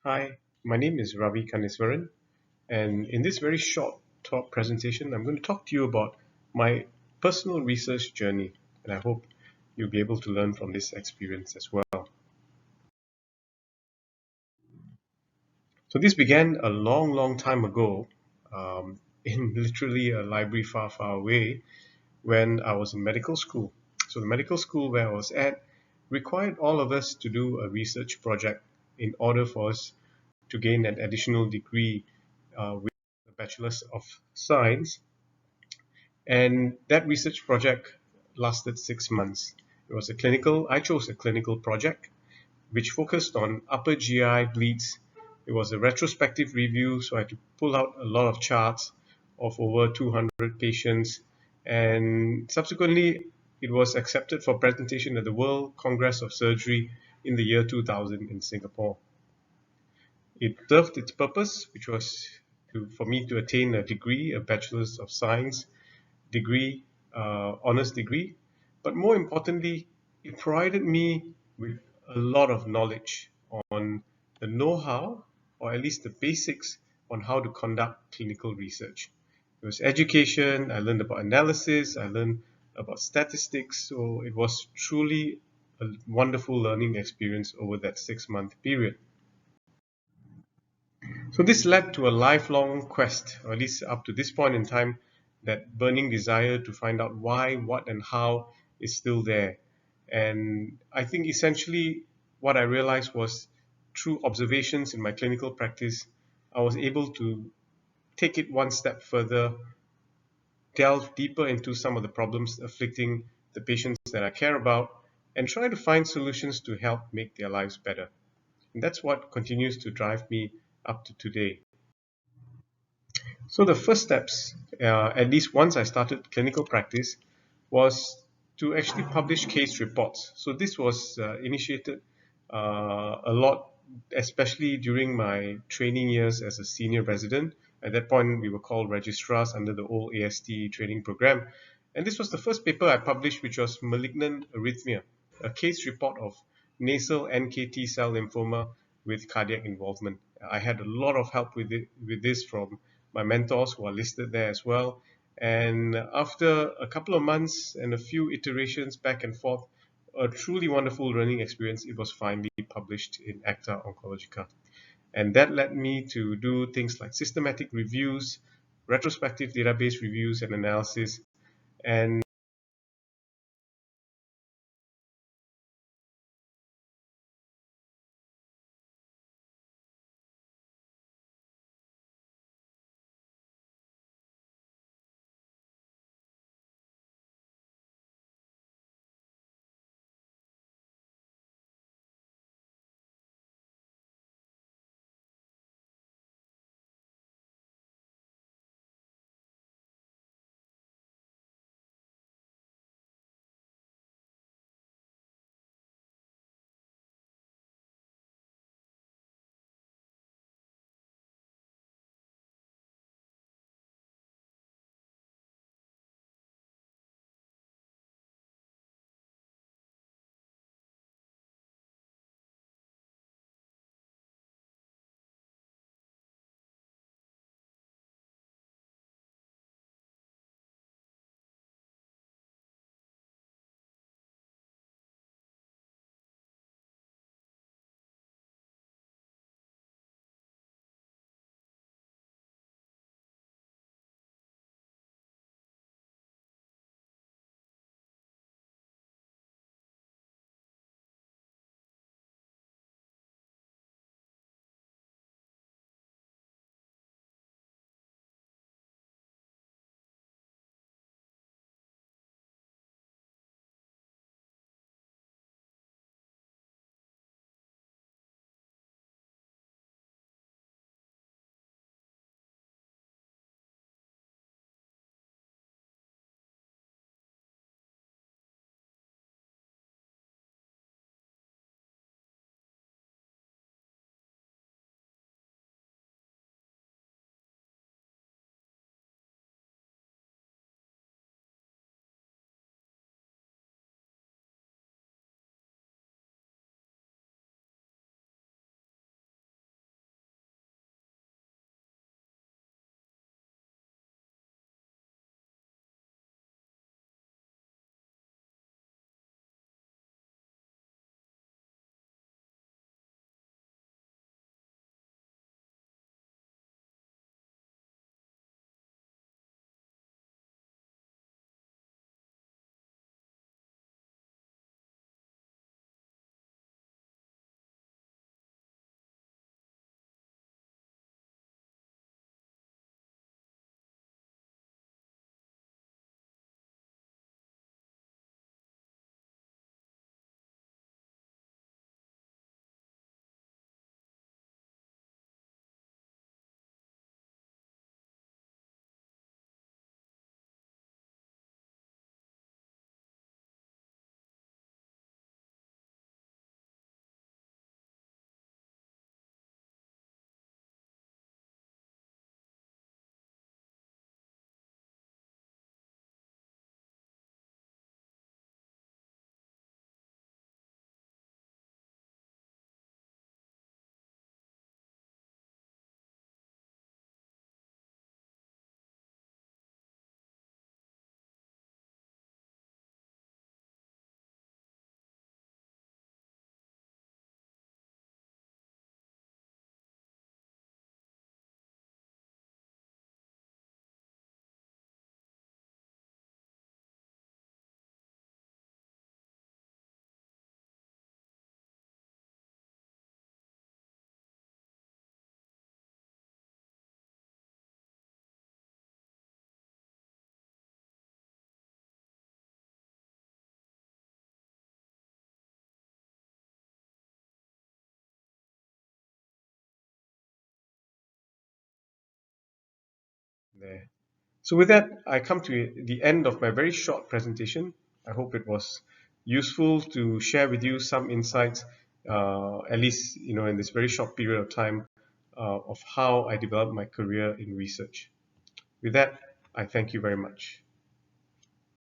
Hi, my name is KANESVARAN, and in this very short talk presentation, I'm going to talk to you about my personal research journey, and I hope you'll be able to learn from this experience as well. So this began a long, long time ago, in literally a library far, far away when I was in medical school. So the medical school where I was at required all of us to do a research project in order for us to gain an additional degree with a Bachelor's of Science. And that research project lasted 6 months. I chose a clinical project which focused on upper GI bleeds. It was a retrospective review, so I had to pull out a lot of charts of over 200 patients. And subsequently, it was accepted for presentation at the World Congress of Surgery in the year 2000 in Singapore. It served its purpose, which was for me to attain a degree, a Bachelor's of Science degree, honors degree. But more importantly, it provided me with a lot of knowledge on the know-how, or at least the basics, on how to conduct clinical research. It was education, I learned about analysis, I learned about statistics, so it was truly a wonderful learning experience over that 6 month period. So this led to a lifelong quest, or at least up to this point in time, that burning desire to find out why, what, and how is still there. And I think essentially what I realized was through observations in my clinical practice, I was able to take it one step further, delve deeper into some of the problems afflicting the patients that I care about, and try to find solutions to help make their lives better. And that's what continues to drive me up to today. So the first steps, at least once I started clinical practice, was to actually publish case reports. So this was initiated a lot, especially during my training years as a senior resident. At that point, we were called registrars under the old AST training program. And this was the first paper I published, which was malignant arrhythmia, a case report of nasal NKT cell lymphoma with cardiac involvement. I had a lot of help with this from my mentors who are listed there as well. And after a couple of months and a few iterations back and forth, a truly wonderful learning experience, it was finally published in Acta Oncologica. And that led me to do things like systematic reviews, retrospective database reviews and analysis, and there. So with that, I come to the end of my very short presentation. I hope it was useful to share with you some insights, at least in this very short period of time, of how I developed my career in research. With that, I thank you very much.